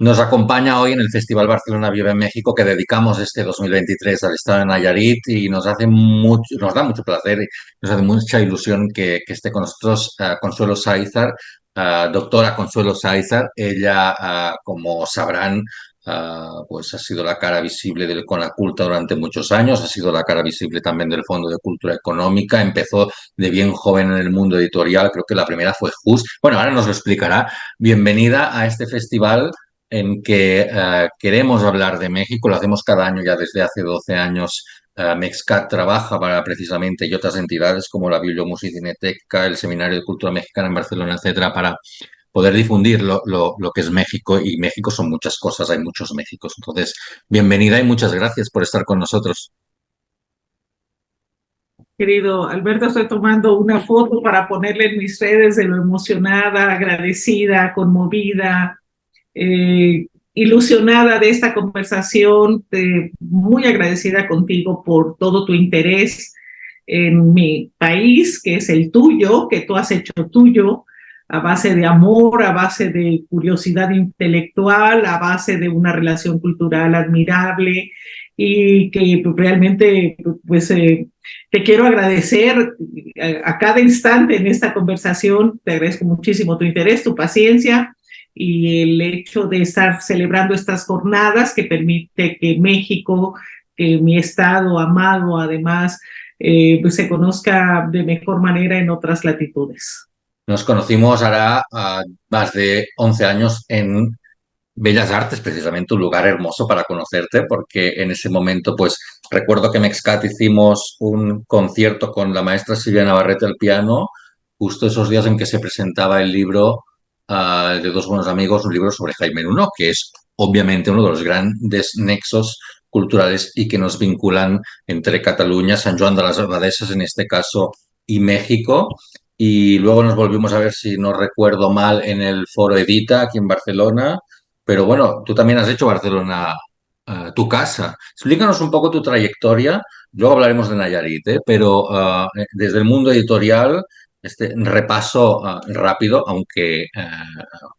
Nos acompaña hoy en el Festival Barcelona Vive en México que dedicamos este 2023 al estado de Nayarit y nos da mucho placer y nos hace mucha ilusión que esté con nosotros Consuelo Sáizar, doctora Consuelo Sáizar. Ella, como sabrán, pues ha sido la cara visible del Conaculta durante muchos años, ha sido la cara visible también del Fondo de Cultura Económica, empezó de bien joven en el mundo editorial, creo que la primera fue JUS. Bueno, ahora nos lo explicará. Bienvenida a este festival en que queremos hablar de México, lo hacemos cada año ya desde hace 12 años. Mexcat trabaja para precisamente y otras entidades como la Bibliomusicineteca, el Seminario de Cultura Mexicana en Barcelona, etcétera, para poder difundir lo que es México, y México son muchas cosas, hay muchos Méxicos. Entonces, bienvenida y muchas gracias por estar con nosotros. Querido Alberto, estoy tomando una foto para ponerle en mis redes de lo emocionada, agradecida, conmovida, ilusionada de esta conversación, muy agradecida contigo por todo tu interés en mi país, que es el tuyo, que tú has hecho tuyo, a base de amor, a base de curiosidad intelectual, a base de una relación cultural admirable y que realmente pues te quiero agradecer a cada instante en esta conversación. Te agradezco muchísimo tu interés, tu paciencia y el hecho de estar celebrando estas jornadas que permite que México, que mi estado amado además, pues se conozca de mejor manera en otras latitudes. Nos conocimos hará más de 11 años en Bellas Artes, precisamente un lugar hermoso para conocerte, porque en ese momento, pues recuerdo que en Mexcat hicimos un concierto con la maestra Silvia Navarrete al piano, justo esos días en que se presentaba el libro de dos buenos amigos, un libro sobre Jaime Nuno, que es obviamente uno de los grandes nexos culturales y que nos vinculan entre Cataluña, San Juan de las Abadesas en este caso, y México. Y luego nos volvimos a ver, si no recuerdo mal, en el Foro Edita, aquí en Barcelona. Pero bueno, tú también has hecho Barcelona tu casa. Explícanos un poco tu trayectoria. Luego hablaremos de Nayarit, ¿eh? Pero desde el mundo editorial, este repaso rápido, aunque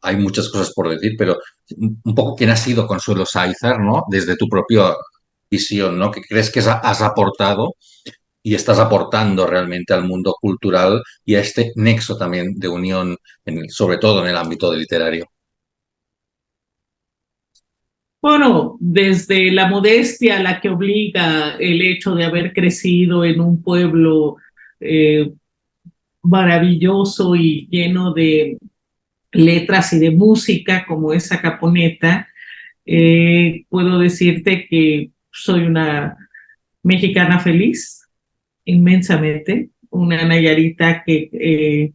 hay muchas cosas por decir, pero un poco quién ha sido Consuelo Sáizar, ¿no? Desde tu propia visión, ¿no? ¿Qué crees que has aportado y estás aportando realmente al mundo cultural y a este nexo también de unión, sobre todo en el ámbito literario? Bueno, desde la modestia a la que obliga el hecho de haber crecido en un pueblo eh, maravilloso y lleno de letras y de música como es Acaponeta, puedo decirte que soy una mexicana feliz, inmensamente, una nayarita que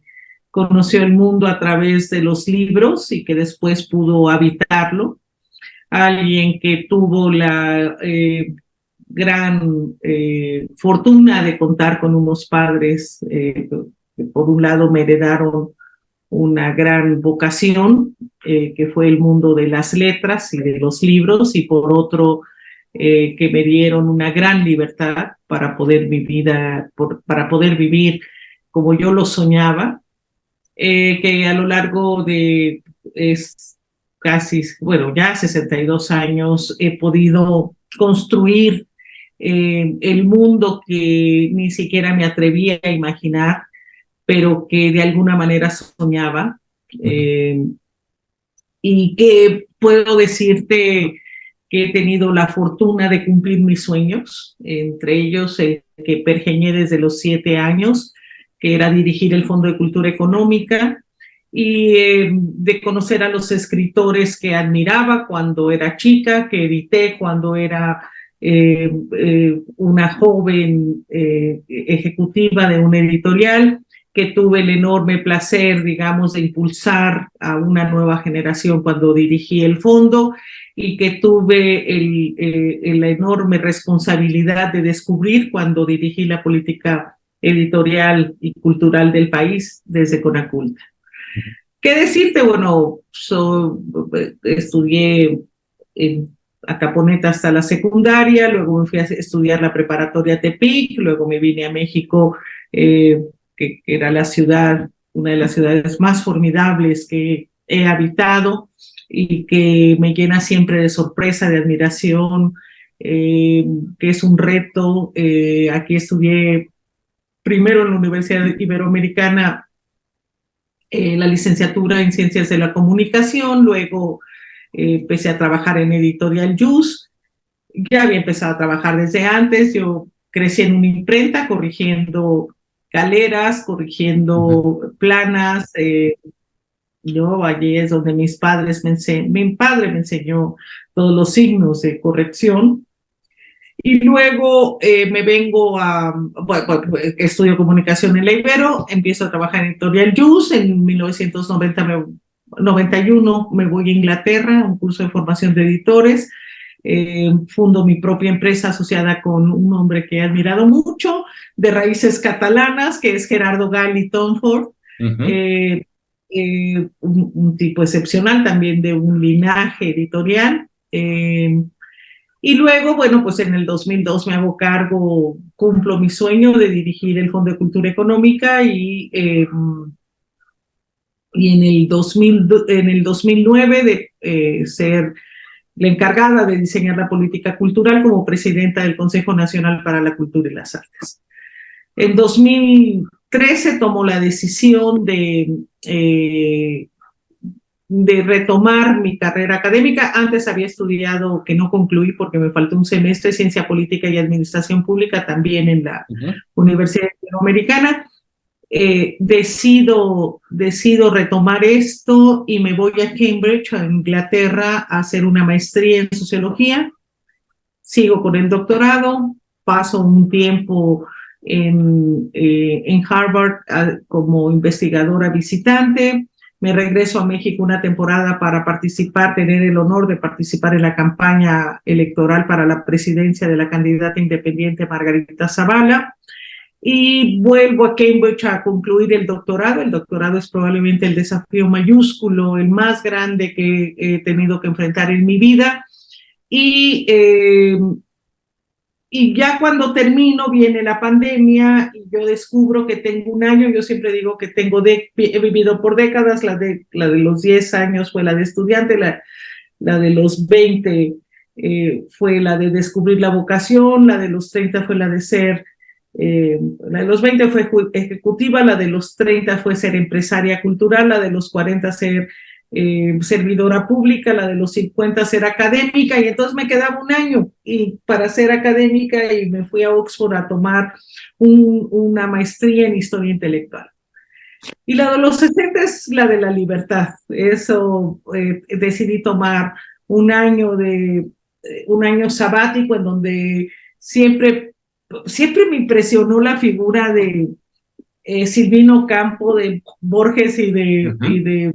conoció el mundo a través de los libros y que después pudo habitarlo, alguien que tuvo la gran fortuna de contar con unos padres que por un lado me heredaron una gran vocación, que fue el mundo de las letras y de los libros, y por otro, que me dieron una gran libertad para poder para poder vivir como yo lo soñaba, que a lo largo de casi, bueno, ya 62 años he podido construir el mundo que ni siquiera me atrevía a imaginar, pero que de alguna manera soñaba, eh, y que puedo decirte que he tenido la fortuna de cumplir mis sueños, entre ellos el que pergeñé desde los 7 años, que era dirigir el Fondo de Cultura Económica, y de conocer a los escritores que admiraba cuando era chica, que edité cuando era una joven ejecutiva de una editorial, que tuve el enorme placer, digamos, de impulsar a una nueva generación cuando dirigí el fondo, y que tuve la enorme responsabilidad de descubrir cuando dirigí la política editorial y cultural del país desde Conaculta. ¿Qué decirte? Bueno, estudié en Acaponeta hasta la secundaria, luego me fui a estudiar la preparatoria Tepic, luego me vine a México, que era una de las ciudades más formidables que he habitado, y que me llena siempre de sorpresa, de admiración, que es un reto. Aquí estudié primero en la Universidad Iberoamericana la licenciatura en Ciencias de la Comunicación, luego empecé a trabajar en Editorial Yus. Ya había empezado a trabajar desde antes. Yo crecí en una imprenta corrigiendo galeras, Ujú. corrigiendo planas. Yo allí es donde mi padre me enseñó todos los signos de corrección. Y luego me vengo bueno, estudio comunicación en la Ibero, empiezo a trabajar en Editorial Yus. En 1991 me voy a Inglaterra, a un curso de formación de editores. Fundo mi propia empresa asociada con un hombre que he admirado mucho, de raíces catalanas, que es Gerardo Gali Tomford. Ujú. Eh, un tipo excepcional, también de un linaje editorial. Y luego, bueno, pues en el 2002 me hago cargo, cumplo mi sueño de dirigir el Fondo de Cultura Económica y en el 2009 de ser la encargada de diseñar la política cultural como presidenta del Consejo Nacional para la Cultura y las Artes. En 2013 tomó la decisión de retomar mi carrera académica. Antes había estudiado, que no concluí porque me faltó un semestre, Ciencia Política y Administración Pública, también en la Ujú. Universidad Iberoamericana. Decido retomar esto y me voy a Cambridge, a Inglaterra, a hacer una maestría en sociología. Sigo con el doctorado, paso un tiempo en Harvard como investigadora visitante. Me regreso a México una temporada para participar, tener el honor de participar en la campaña electoral para la presidencia de la candidata independiente Margarita Zavala. Y vuelvo a Cambridge a concluir el doctorado. El doctorado es probablemente el desafío mayúsculo, el más grande que he tenido que enfrentar en mi vida. Y y ya cuando termino viene la pandemia y yo descubro que tengo un año. Yo siempre digo que he vivido por décadas. La de los 10 años fue la de estudiante, la de los 20 fue la de descubrir la vocación, la de los 30 fue la de ser, la de los 20 fue ejecutiva, la de los 30 fue ser empresaria cultural, la de los 40 ser servidora pública, la de los 50 ser académica. Y entonces me quedaba un año y para ser académica, y me fui a Oxford a tomar una maestría en historia intelectual. Y la de los 60 es la de la libertad. Eso decidí tomar un año un año sabático en donde siempre me impresionó la figura de Silvino Campo, de Borges Ujú.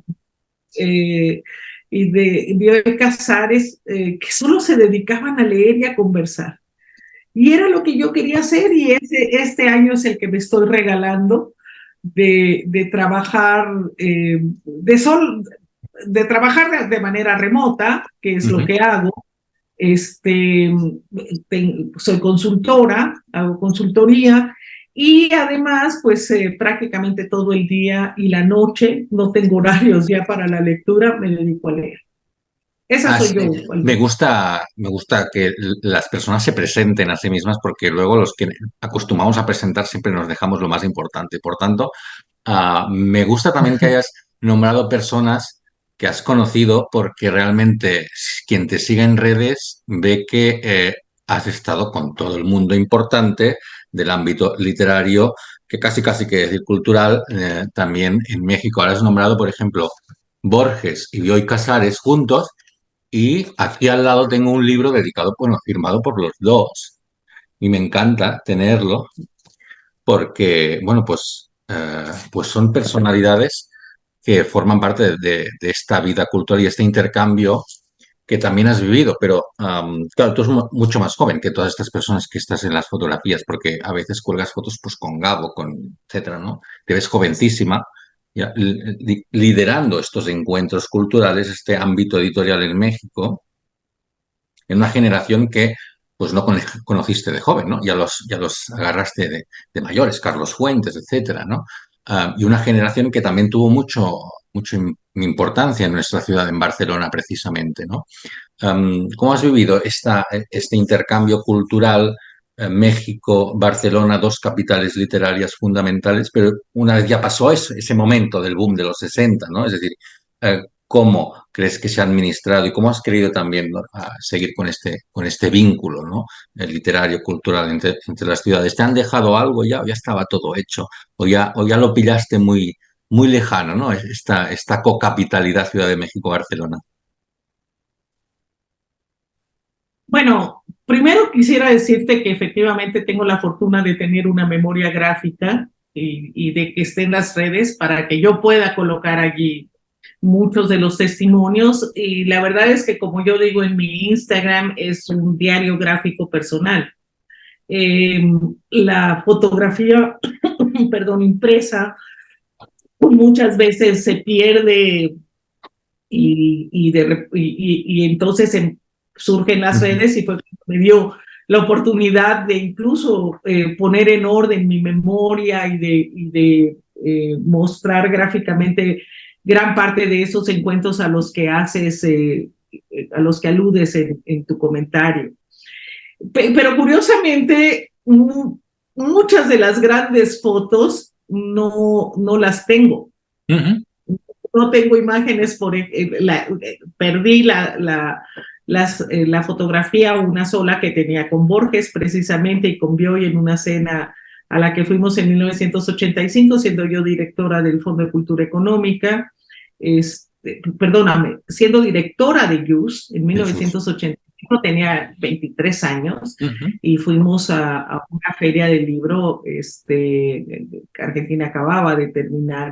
eh, y de Bioy Casares, que solo se dedicaban a leer y a conversar. Y era lo que yo quería hacer, y este año es el que me estoy regalando de trabajar, de trabajar de manera remota, que es lo Ujú. que hago. Este, soy consultora, hago consultoría, y además, pues prácticamente todo el día y la noche, no tengo horarios ya para la lectura, me dedico a leer. Esa Ah, soy sí. yo. Me gusta que las personas se presenten a sí mismas porque luego los que acostumbramos a presentar siempre nos dejamos lo más importante. Por tanto, me gusta también que hayas nombrado personas que has conocido porque realmente quien te sigue en redes ve que has estado con todo el mundo importante del ámbito literario, que casi casi que decir cultural, también en México. Ahora has nombrado, por ejemplo, Borges y Bioy Casares juntos y aquí al lado tengo un libro dedicado, bueno, firmado por los dos. Y me encanta tenerlo porque, bueno, pues son personalidades que forman parte de esta vida cultural y este intercambio que también has vivido. Pero, claro, tú eres mucho más joven que todas estas personas que estás en las fotografías, porque a veces cuelgas fotos pues con Gabo, con etcétera, ¿no? Te ves jovencísima, ya, liderando estos encuentros culturales, este ámbito editorial en México en una generación que pues no conociste de joven, ¿no? Ya los agarraste de mayores, Carlos Fuentes, etcétera, ¿no? Y una generación que también tuvo mucho importancia en nuestra ciudad, en Barcelona precisamente, ¿no? ¿Cómo has vivido este intercambio cultural, México-Barcelona, dos capitales literarias fundamentales, pero una vez ya pasó ese momento del boom de los 60, ¿no? Es decir, ¿cómo crees que se ha administrado y cómo has querido también, ¿no?, a seguir con este vínculo, ¿no?, el literario, cultural entre las ciudades? ¿Te han dejado algo ya o ya estaba todo hecho? O ya lo pillaste muy lejano, ¿no? Esta cocapitalidad Ciudad de México-Barcelona. Bueno, primero quisiera decirte que efectivamente tengo la fortuna de tener una memoria gráfica y de que esté en las redes para que yo pueda colocar allí muchos de los testimonios. Y la verdad es que, como yo digo en mi Instagram, es un diario gráfico personal. Eh, la fotografía, perdón, impresa, muchas veces se pierde y entonces surgen las Ujú. redes y fue cuando me dio la oportunidad de incluso poner en orden mi memoria y de mostrar gráficamente gran parte de esos encuentros a los que haces, a los que aludes en tu comentario. Pero curiosamente, muchas de las grandes fotos no las tengo. Ujú. No tengo imágenes, perdí la fotografía, una sola que tenía con Borges precisamente y con Bioy en una cena a la que fuimos en 1985, siendo yo directora del Fondo de Cultura Económica, perdóname, siendo directora de YUS en Jesús. 1985, tenía 23 años Ujú. y fuimos a una feria del libro. Argentina acababa de terminar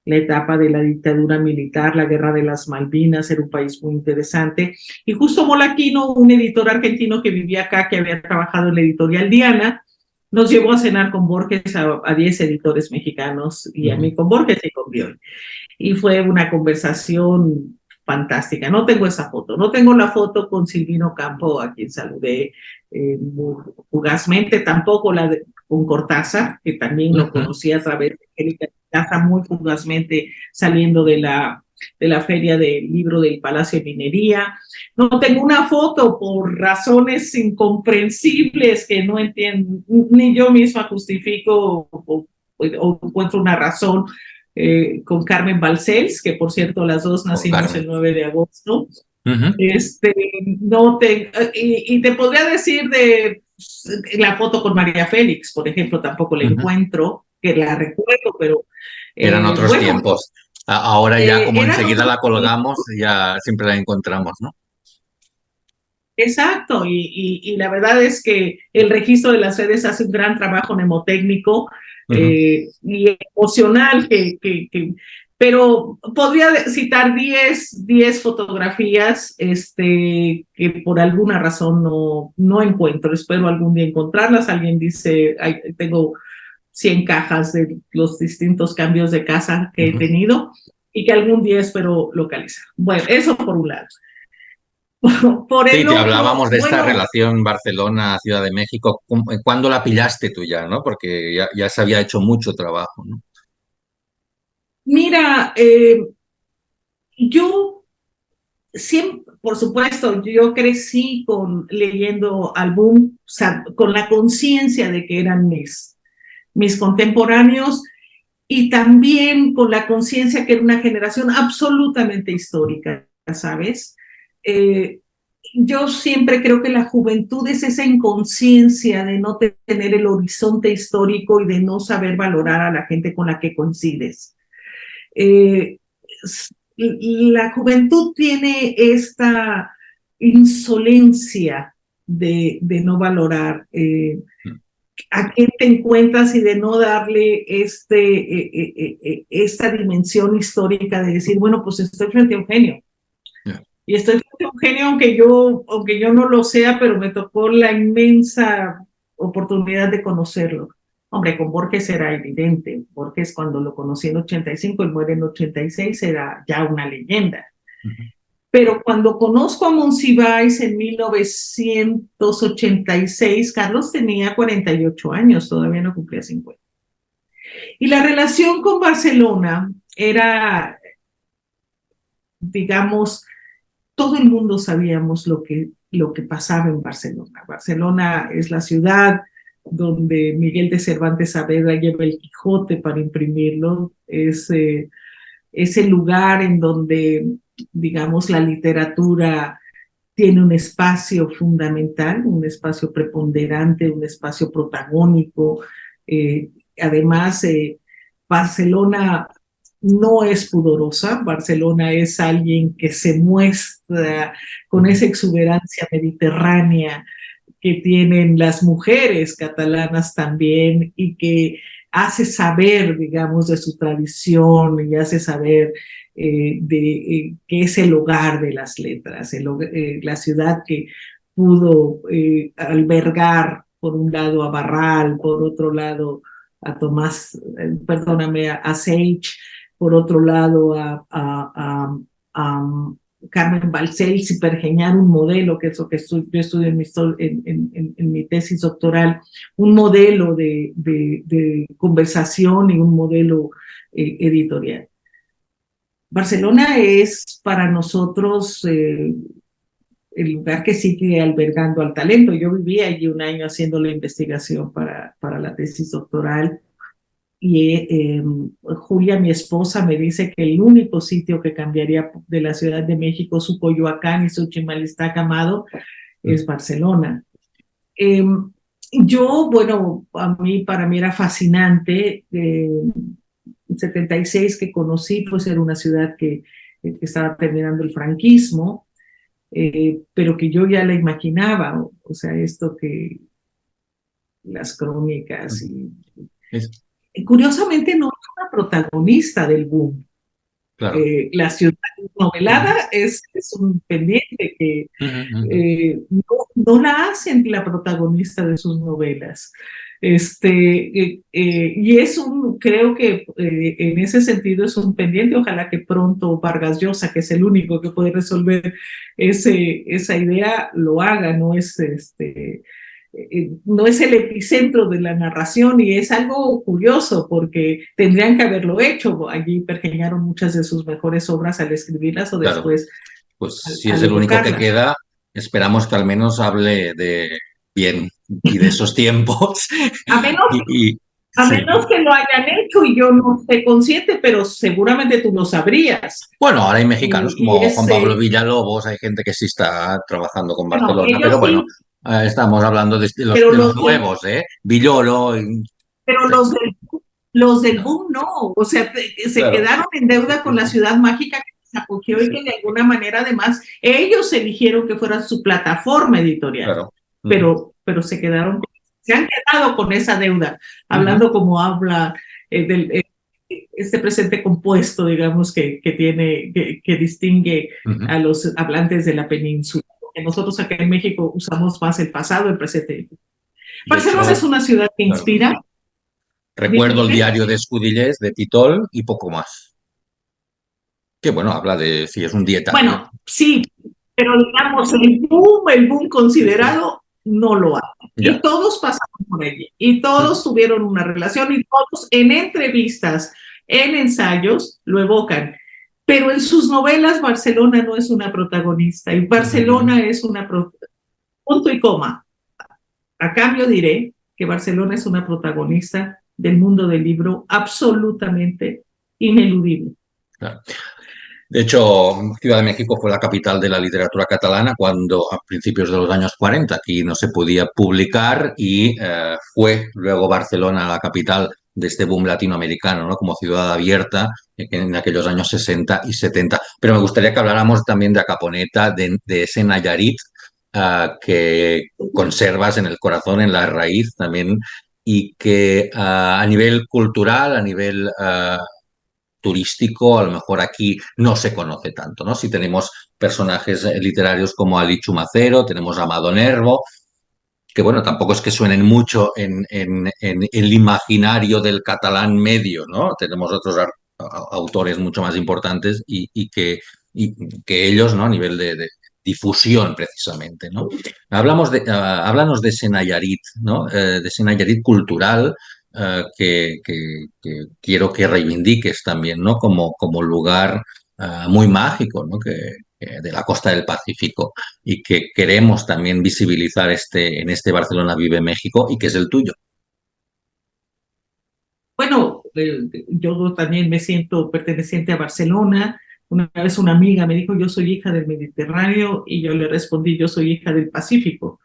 la etapa de la dictadura militar, la guerra de las Malvinas, era un país muy interesante. Y justo Molaquino, un editor argentino que vivía acá, que había trabajado en la editorial Diana, nos llevó a cenar con Borges a 10 editores mexicanos y a Ujú. mí con Borges y con Bioy. Y fue una conversación fantástica. No tengo esa foto, no tengo la foto con Silvino Campo, a quien saludé muy fugazmente, tampoco con Cortázar, que también lo Ujú. conocí a través de Erika Cortázar, muy fugazmente saliendo de la feria del libro del Palacio de Minería. No tengo una foto por razones incomprensibles que no entiendo, ni yo misma justifico o encuentro una razón con Carmen Balcells, que por cierto las dos Oh, nacimos Carmen. el 9 de agosto. Ujú. Este, no te, y te podría decir de la foto con María Félix, por ejemplo, tampoco la Ujú. encuentro, que la recuerdo, pero Eran otros bueno, tiempos. Ahora ya como eran enseguida otros la colgamos, tiempos. ya siempre la encontramos, ¿no? Exacto, y la verdad es que el registro de las redes hace un gran trabajo mnemotécnico Ujú. y emocional, pero podría citar 10 fotografías que por alguna razón no encuentro. Espero algún día encontrarlas. Alguien dice, tengo 100 cajas de los distintos cambios de casa que he Ujú. tenido y que algún día espero localizar. Bueno, eso por un lado. Por Sí, el te otro, hablábamos de esta bueno, relación Barcelona-Ciudad de México. ¿Cuándo la pillaste tú ya, no? Porque ya se había hecho mucho trabajo, ¿no? mira, yo siempre, por supuesto, yo crecí leyendo álbum, o sea, con la conciencia de que eran mis contemporáneos y también con la conciencia que era una generación absolutamente histórica, ¿sabes? Eh, yo siempre creo que la juventud es esa inconsciencia de no tener el horizonte histórico y de no saber valorar a la gente con la que coincides. Eh, la juventud tiene esta insolencia de no valorar a quién te encuentras y de no darle esta dimensión histórica de decir, bueno, pues estoy frente a un genio. Ya. Y estoy frente a un genio aunque yo no lo sea, pero me tocó la inmensa oportunidad de conocerlo. Hombre, con Borges era evidente. Borges, cuando lo conocí en 85, él muere en 86, era ya una leyenda. Ujú. Pero cuando conozco a Monsiváis en 1986, Carlos tenía 48 años, todavía no cumplía 50. Y la relación con Barcelona era, digamos, todo el mundo sabíamos lo que pasaba en Barcelona. Barcelona es la ciudad donde Miguel de Cervantes Saavedra lleva el Quijote para imprimirlo. Es el lugar en donde, digamos, la literatura tiene un espacio fundamental, un espacio preponderante, un espacio protagónico. Eh, además, Barcelona no es pudorosa, Barcelona es alguien que se muestra con esa exuberancia mediterránea que tienen las mujeres catalanas también y que hace saber, digamos, de su tradición y hace saber que es el hogar de las letras, la ciudad que pudo albergar por un lado a Barral, por otro lado a Tomás, perdóname, a Sage, por otro lado a Carmen Balcells y pergeñar un modelo, que es lo que yo estudio en mi tesis doctoral, un modelo de conversación y un modelo editorial. Barcelona es para nosotros el lugar que sigue albergando al talento. Yo viví allí un año haciendo la investigación para la tesis doctoral y Julia, mi esposa, me dice que el único sitio que cambiaría de la Ciudad de México, su Coyoacán y su Chimalistá Amado, es Barcelona. Bueno, para mí era fascinante. En 76 que conocí, pues era una ciudad que estaba terminando el franquismo, pero que yo ya la imaginaba, o sea, esto que las crónicas y Es, curiosamente no es una protagonista del boom. claro. La ciudad novelada es un pendiente que no, no, la hacen la protagonista de sus novelas. Y creo que en ese sentido es un pendiente. Ojalá que pronto Vargas Llosa, que es el único que puede resolver esa idea, lo haga. No es el epicentro de la narración y es algo curioso porque tendrían que haberlo hecho. Allí pergeñaron muchas de sus mejores obras al escribirlas o Claro, después pues si es al el único que evocarlas. queda, esperamos que al menos hable de bien y de esos tiempos. A menos, a Sí. menos que lo hayan hecho y yo no esté consciente, pero seguramente tú lo sabrías. Bueno, ahora hay mexicanos Y como Juan es, Pablo Villalobos, hay gente que sí está trabajando con bueno, Barcelona, pero ellos bueno, sí, estamos hablando pero de los nuevos, ¿eh? Villoro, pero sí, los del no, boom no, o sea, se claro. quedaron en deuda con la ciudad mágica que se acogió y Sí, que de alguna manera además ellos eligieron que fuera su plataforma editorial, claro. Ujú, pero se han quedado con esa deuda, ujú, hablando como habla este presente compuesto, digamos, que distingue ujú. a los hablantes de la península. Que nosotros acá en México usamos más el pasado, el presente. De Barcelona es hecho, una ciudad que claro, inspira. Dime, recuerdo el dime. diario de Escudillés, de Titol y poco más. Que bueno, habla de si es un dietario. Bueno, sí, pero digamos, el boom Sí, sí, considerado, no lo hay. Y ya. todos pasaron por allí, y todos tuvieron una relación, y todos en entrevistas, en ensayos, lo evocan. Pero en sus novelas, Barcelona no es una protagonista, y Barcelona es punto y coma. A cambio diré que Barcelona es una protagonista del mundo del libro absolutamente ineludible. Claro. De hecho, Ciudad de México fue la capital de la literatura catalana cuando a principios de los años 40 aquí no se podía publicar y fue luego Barcelona la capital de este boom latinoamericano, ¿no? Como ciudad abierta en aquellos años 60 y 70. Pero me gustaría que habláramos también de Acaponeta, de ese Nayarit que conservas en el corazón, en la raíz también, y que a nivel cultural, a nivel turístico, a lo mejor aquí no se conoce tanto, ¿no? Si tenemos personajes literarios como Ali Chumacero, tenemos a Amado Nervo, que bueno, tampoco es que suenen mucho en el imaginario del catalán medio, ¿no? Tenemos otros autores mucho más importantes y que ellos, ¿no? A nivel de difusión, precisamente, ¿no? Háblanos de ese Nayarit, ¿no? De ese Nayarit cultural que quiero que reivindiques también, ¿no? Como lugar muy mágico, ¿no? Que de la costa del Pacífico y que queremos también visibilizar en este Barcelona Vive México y que es el tuyo. Bueno, yo también me siento perteneciente a Barcelona. Una vez una amiga me dijo, yo soy hija del Mediterráneo, y yo le respondí, yo soy hija del Pacífico.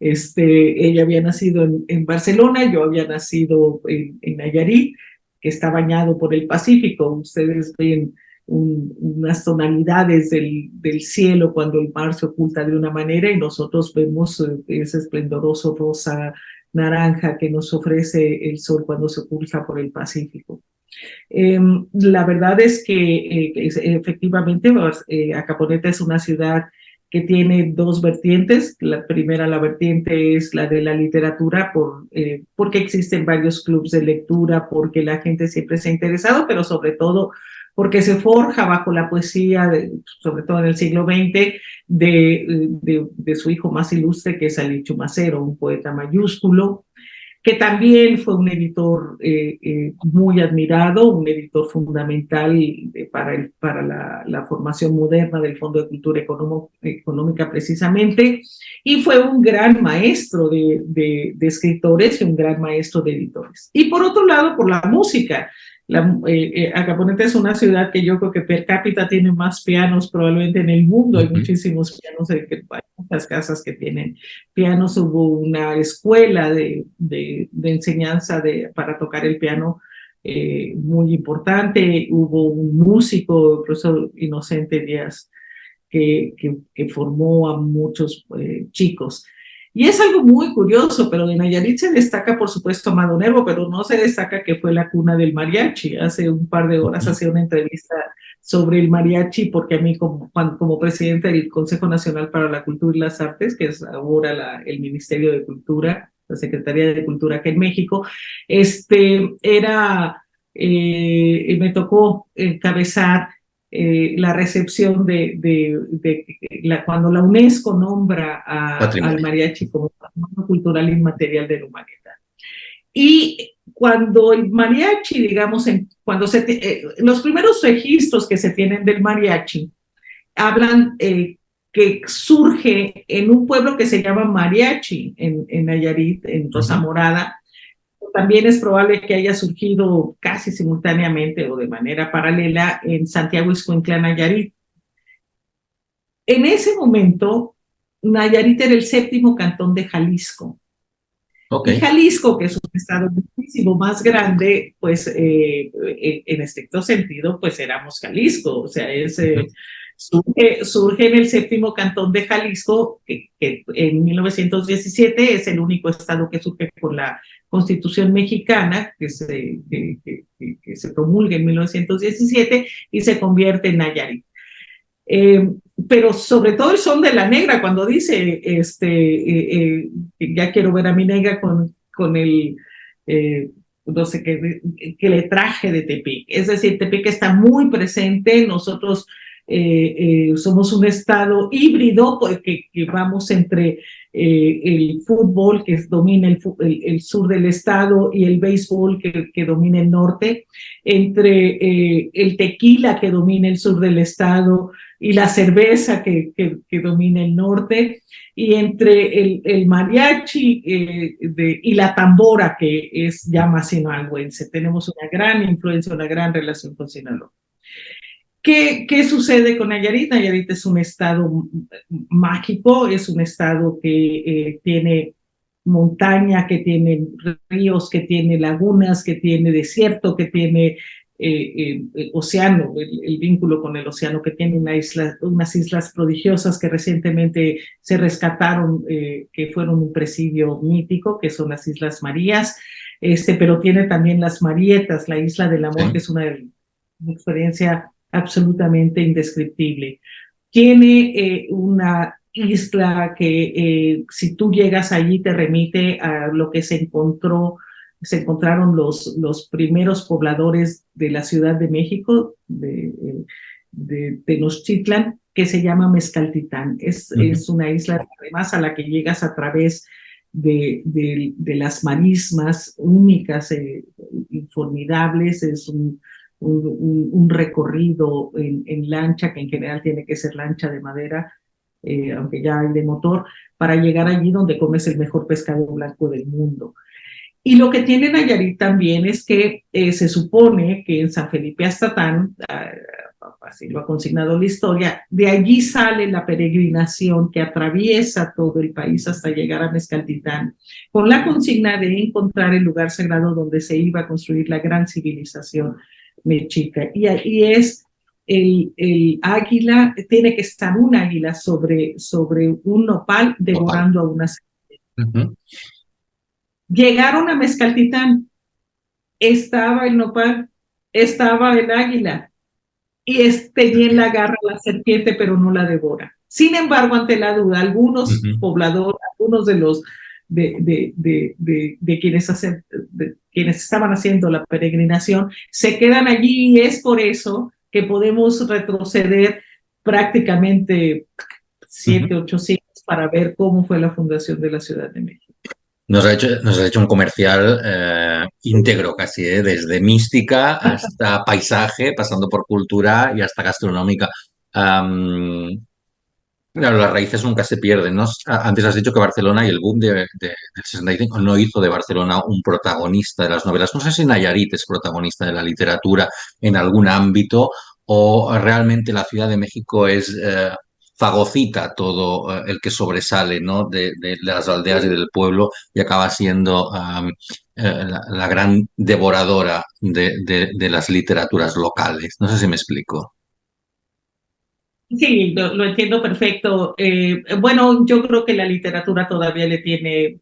Ella había nacido en Barcelona, yo había nacido en Nayarit, que está bañado por el Pacífico. Ustedes ven unas tonalidades del cielo cuando el mar se oculta de una manera, y nosotros vemos ese esplendoroso rosa naranja que nos ofrece el sol cuando se oculta por el Pacífico. La verdad es que efectivamente Acaponeta es una ciudad que tiene dos vertientes. La primera, la vertiente es la de la literatura, porque existen varios clubes de lectura, porque la gente siempre se ha interesado, pero sobre todo porque se forja bajo la poesía, sobre todo en el siglo XX, de su hijo más ilustre, que es Ali Chumacero, un poeta mayúsculo, que también fue un editor muy admirado, un editor fundamental para la formación moderna del Fondo de Cultura Económica precisamente, y fue un gran maestro de escritores y un gran maestro de editores. Y por otro lado, por la música. Acaponeta es una ciudad que yo creo que per cápita tiene más pianos probablemente en el mundo. Hay Ujú. muchísimos pianos, hay muchas casas que tienen pianos. Hubo una escuela de enseñanza para tocar el piano muy importante. Hubo un músico, el profesor Inocente Díaz, que formó a muchos chicos. Y es algo muy curioso, pero de Nayarit se destaca, por supuesto, Amado Nervo, pero no se destaca que fue la cuna del mariachi. Hace un par de horas hacía una entrevista sobre el mariachi, porque a mí, como presidente del Consejo Nacional para la Cultura y las Artes, que es ahora el Ministerio de Cultura, la Secretaría de Cultura aquí en México, me tocó encabezar la recepción cuando la UNESCO nombra al Patrimonio. mariachi como patrimonio cultural inmaterial de la humanidad. Y cuando el mariachi, digamos, los primeros registros que se tienen del mariachi hablan que surge en un pueblo que se llama Mariachi, en Nayarit, en Rosa Ujú. Morada. También es probable que haya surgido casi simultáneamente o de manera paralela en Santiago Ixcuintla, Nayarit. En ese momento, Nayarit era el séptimo cantón de Jalisco. Ok. Y Jalisco, que es un estado muchísimo más grande, pues en estricto sentido, pues éramos Jalisco. O sea, Ujú. surge en el séptimo cantón de Jalisco, que en 1917 es el único estado que surge con la Constitución mexicana, que se promulga en 1917 y se convierte en Nayarit. Eh, pero sobre todo el son de la negra, cuando dice, ya quiero ver a mi negra con eh, no sé qué le traje de Tepic. Es decir, Tepic está muy presente. Nosotros somos un estado híbrido, porque que vamos entre el fútbol, que domina el sur del estado, y el béisbol, que domina el norte, entre el tequila, que domina el sur del estado, y la cerveza, que domina el norte, y entre el mariachi y la tambora, que es llama sinaloense. Tenemos una gran influencia, una gran relación con Sinaloa. ¿Qué sucede con Nayarit? Nayarit es un estado mágico, es un estado que tiene montaña, que tiene ríos, que tiene lagunas, que tiene desierto, que tiene océano, el vínculo con el océano, que tiene unas islas prodigiosas que recientemente se rescataron, que fueron un presidio mítico, que son las Islas Marías, pero tiene también las Marietas, la Isla del Amor, que Sí. es una experiencia absolutamente indescriptible. Tiene una isla que si tú llegas allí te remite a lo que se encontraron los primeros pobladores de la Ciudad de México, de Tenochtitlan, que se llama Mezcaltitán. Es Ujú. una isla además a la que llegas a través de las marismas únicas, formidables. Es un recorrido en lancha, que en general tiene que ser lancha de madera, aunque ya hay de motor, para llegar allí donde comes el mejor pescado blanco del mundo. Y lo que tiene Nayarit también es que se supone que en San Felipe Aztatán, así lo ha consignado la historia, de allí sale la peregrinación que atraviesa todo el país hasta llegar a Mezcaltitán, con la consigna de encontrar el lugar sagrado donde se iba a construir la gran civilización mexica. Y es el águila, tiene que estar un águila sobre un nopal devorando a una serpiente. Llegaron a Mezcaltitán, estaba el nopal, estaba el águila, y tenía en la garra la serpiente, pero no la devora. Sin embargo, ante la duda, algunos pobladores, algunos de los quienes estaban haciendo la peregrinación, se quedan allí, y es por eso que podemos retroceder prácticamente 7-8 siglos para ver cómo fue la fundación de la Ciudad de México. Nos ha hecho un comercial íntegro casi, desde mística hasta paisaje, pasando por cultura y hasta gastronómica. Claro, las raíces nunca se pierden, ¿no? Antes has dicho que Barcelona y el boom del 65 no hizo de Barcelona un protagonista de las novelas. No sé si Nayarit es protagonista de la literatura en algún ámbito o realmente la Ciudad de México es fagocita todo el que sobresale, ¿no? De las aldeas y del pueblo y acaba siendo la gran devoradora de las literaturas locales. No sé si me explico. Sí, lo entiendo perfecto. Bueno, yo creo que la literatura todavía tiene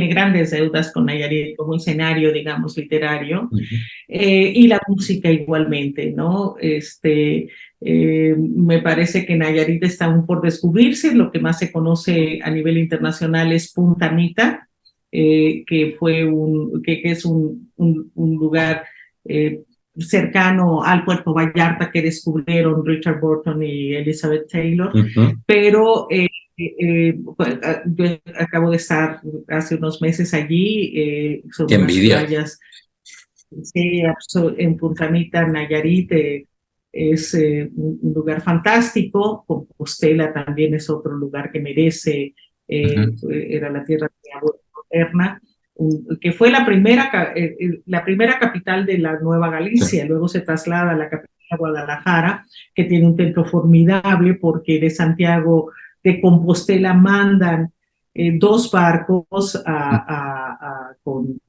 grandes deudas con Nayarit como escenario, digamos, literario, y la música igualmente, ¿no? Me parece que Nayarit está aún por descubrirse. Lo que más se conoce a nivel internacional es Punta Mita, que es un lugar cercano al Puerto Vallarta, que descubrieron Richard Burton y Elizabeth Taylor, pero pues, yo acabo de estar hace unos meses allí. Son ¡Qué unas envidia! playas, sí, en Punta Mita, Nayarit. Es un lugar fantástico. Compostela también es otro lugar que merece, era la tierra de mi abuela moderna, que fue la primera capital de la Nueva Galicia. Sí. Luego se traslada a la capital de Guadalajara, que tiene un templo formidable, porque de Santiago de Compostela mandan 2 barcos con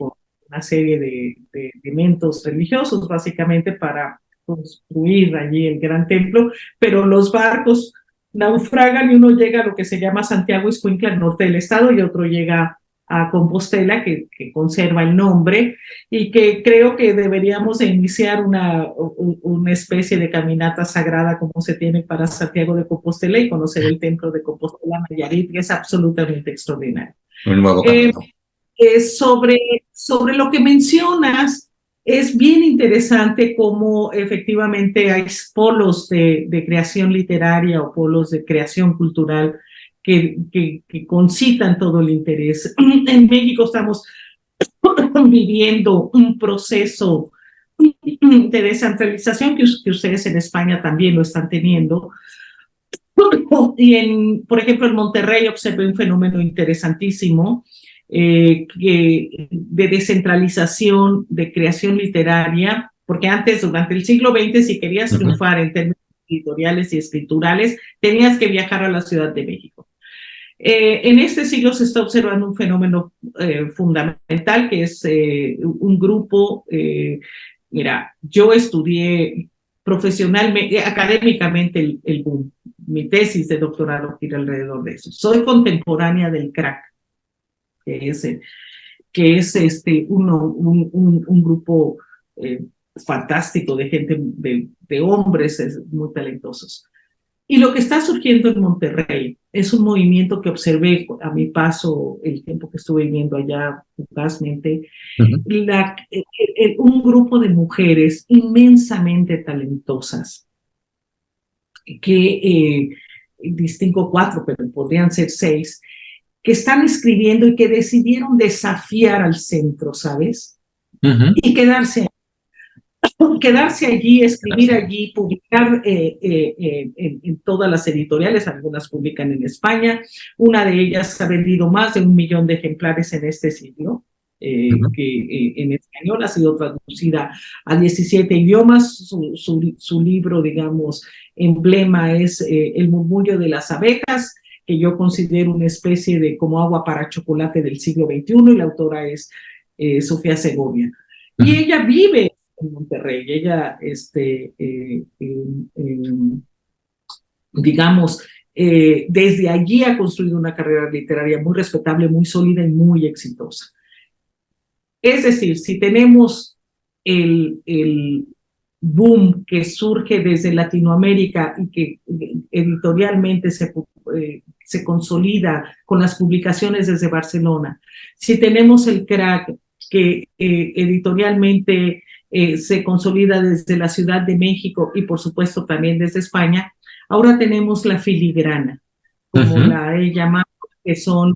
una serie de elementos religiosos, básicamente para construir allí el gran templo, pero los barcos naufragan y uno llega a lo que se llama Santiago Ixcuintla, al norte del estado, y otro llega a Compostela, que conserva el nombre, y que creo que deberíamos de iniciar una especie de caminata sagrada como se tiene para Santiago de Compostela, y conocer el templo de Compostela, Nayarit, que es absolutamente extraordinario. Un nuevo camino. Sobre lo que mencionas, es bien interesante cómo efectivamente hay polos de creación literaria o polos de creación cultural que concitan todo el interés. En México estamos viviendo un proceso de descentralización que ustedes en España también lo están teniendo. Y por ejemplo, en Monterrey observé un fenómeno interesantísimo, de descentralización, de creación literaria, porque antes, durante el siglo XX, si querías triunfar en términos editoriales y escriturales, tenías que viajar a la Ciudad de México. En este siglo se está observando un fenómeno fundamental, que es un grupo. Mira, yo estudié profesionalmente, académicamente, el boom. Mi tesis de doctorado gira alrededor de eso. Soy contemporánea del crack, que es un grupo fantástico de gente, de hombres muy talentosos. Y lo que está surgiendo en Monterrey es un movimiento que observé a mi paso, el tiempo que estuve viviendo allá fugazmente, un grupo de mujeres inmensamente talentosas, que distingo 4, pero podrían ser 6, que están escribiendo y que decidieron desafiar al centro, ¿sabes? Y quedarse allí, escribir allí, publicar en todas las editoriales, algunas publican en España, una de ellas ha vendido más de 1 millón de ejemplares en este siglo, que en español ha sido traducida a 17 idiomas, su libro, digamos, emblema es El murmullo de las abejas, que yo considero una especie de como agua para chocolate del siglo XXI, y la autora es Sofía Segovia. Y ella vive en Monterrey. Ella, digamos, desde allí ha construido una carrera literaria muy respetable, muy sólida y muy exitosa. Es decir, si tenemos el boom que surge desde Latinoamérica y que editorialmente se consolida con las publicaciones desde Barcelona, si tenemos el crack que editorialmente se consolida desde la Ciudad de México y por supuesto también desde España, ahora tenemos la filigrana, como la he llamado, que son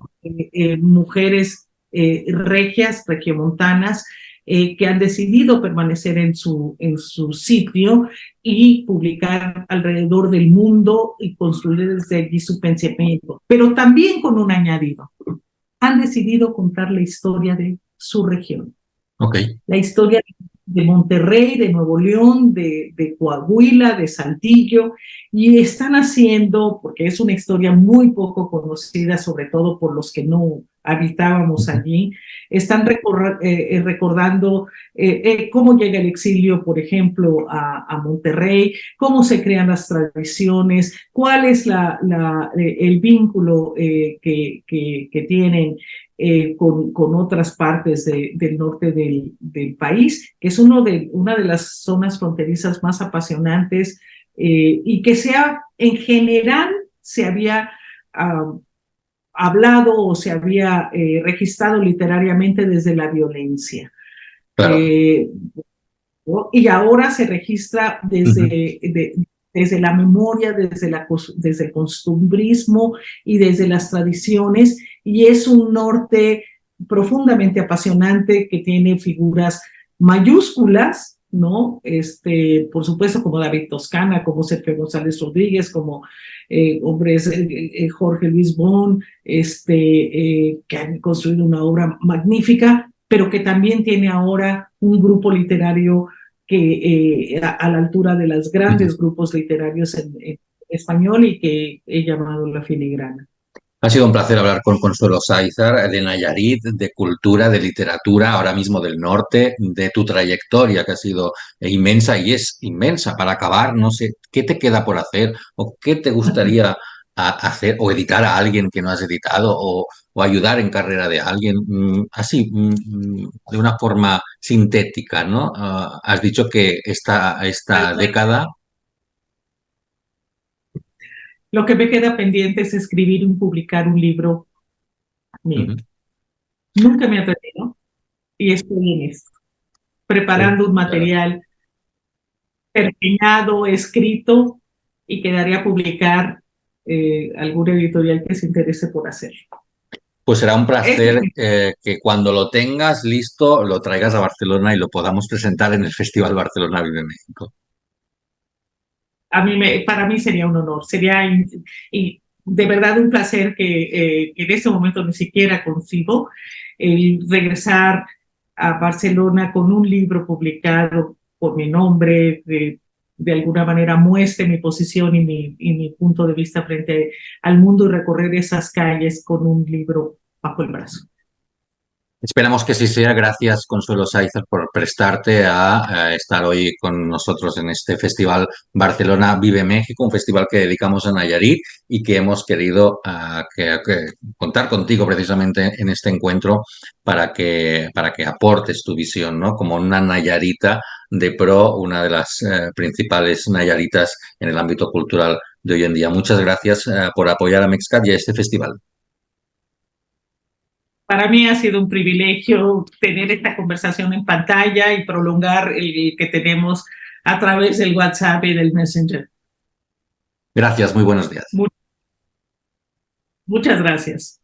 mujeres regias, regiomontanas, que han decidido permanecer en su sitio y publicar alrededor del mundo y construir desde allí su pensamiento, pero también con un añadido. Han decidido contar la historia de su región. La historia de Monterrey, de Nuevo León, de Coahuila, de Saltillo, y están haciendo, porque es una historia muy poco conocida, sobre todo por los que no habitábamos allí, están recordando cómo llega el exilio, por ejemplo, a Monterrey, cómo se crean las tradiciones, cuál es el vínculo que tienen con otras partes del norte del país, que es una de las zonas fronterizas más apasionantes y que en general se había hablado o se había registrado literariamente desde la violencia. Claro. Y ahora se registra desde la memoria, desde el costumbrismo y desde las tradiciones, y es un norte profundamente apasionante que tiene figuras mayúsculas, ¿no? Por supuesto, como David Toscana, como Sergio González Rodríguez, como hombres, Jorge Luis Bon, que han construido una obra magnífica, pero que también tiene ahora un grupo literario que a la altura de los grandes grupos literarios en español y que he llamado La Filigrana. Ha sido un placer hablar con Consuelo Sáizar de Nayarit, de cultura, de literatura, ahora mismo del norte, de tu trayectoria que ha sido inmensa y es inmensa. Para acabar, no sé, ¿qué te queda por hacer o qué te gustaría hacer o editar a alguien que no has editado o ayudar en carrera de alguien? Así, de una forma sintética, ¿no? Has dicho que esta década... Lo que me queda pendiente es escribir y publicar un libro mío. Nunca me he atrevido y estoy en esto, preparando un material terminado, escrito, y quedaría a publicar algún editorial que se interese por hacerlo. Pues será un placer que cuando lo tengas listo lo traigas a Barcelona y lo podamos presentar en el Festival Barcelona Vive México. Para mí sería un honor, sería y de verdad un placer que en este momento ni siquiera consigo regresar a Barcelona con un libro publicado por mi nombre, de alguna manera muestre mi posición y mi punto de vista frente al mundo y recorrer esas calles con un libro bajo el brazo. Esperamos que sí sea. Gracias, Consuelo Sáizar, por prestarte a estar hoy con nosotros en este Festival Barcelona Vive México, un festival que dedicamos a Nayarit y que hemos querido contar contigo precisamente en este encuentro para que aportes tu visión, ¿no? Como una nayarita de pro, una de las principales nayaritas en el ámbito cultural de hoy en día. Muchas gracias por apoyar a Mexcat y a este festival. Para mí ha sido un privilegio tener esta conversación en pantalla y prolongar el que tenemos a través del WhatsApp y del Messenger. Gracias, muy buenos días. Muchas gracias.